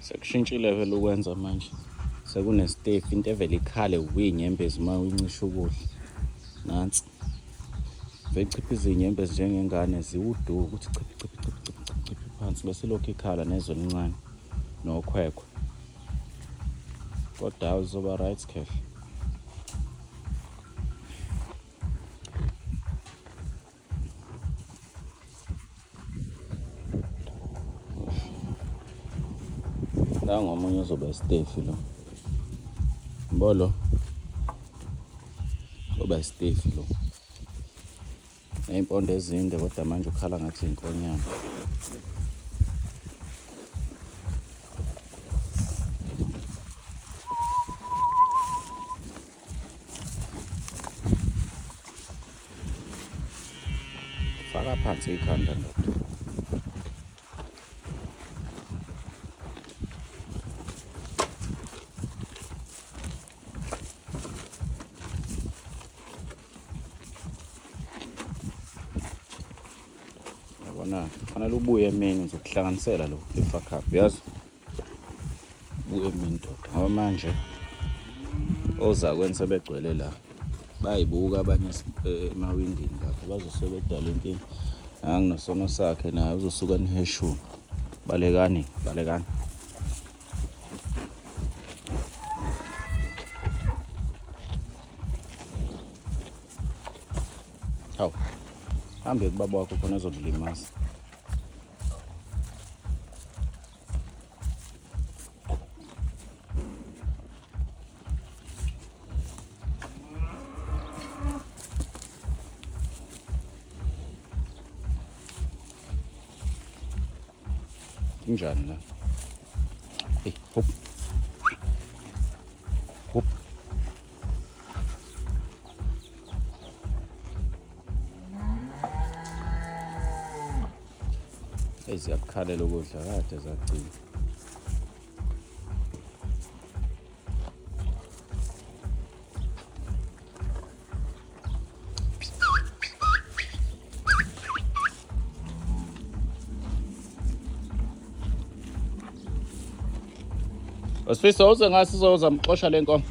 Sekushintshile vele ukwenza manje. Sekunestefu into evele ikhale uy'nyembezi uma uyincisha ukudla. Nansi. Vele chiphiza iy'nyembezi njengengane ziwuduka ukuthi chiphi phansi bese lokhu ikhala nezwe elincane nokhwekhwe. Kodwa hawu zizoba right kahle. Ngomunye uzoba istefi lo. Mbolo. Uzoba istefi lo. Ney'mpondo ezinde kodwa manje ukhala ngathi inkonyane. Faka phansi ikhanda ndoda. Kufanele ubuye emini ngizokuhlanganisela lo le-fuck up yazi. Ubuye emini ndoda ngoba manje ozakwena sebegcwele la bayibuka abanye emawindini lapho bazosuke bedala inkinga. Anginosono sakhe naye uzosuka niheshuni. Balekani. Hawu. Hambe kubaba wakho khona ezokulimaza. Injani la? Hey, hop. Hop. Ziyakukhalela ukudla kade zagcina. Wasifisa uze ngasizoza mxosha le nkomo.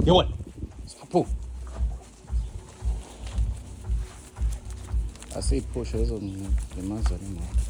Yewona. Sapho. Asiphushe ezolimaza le moto.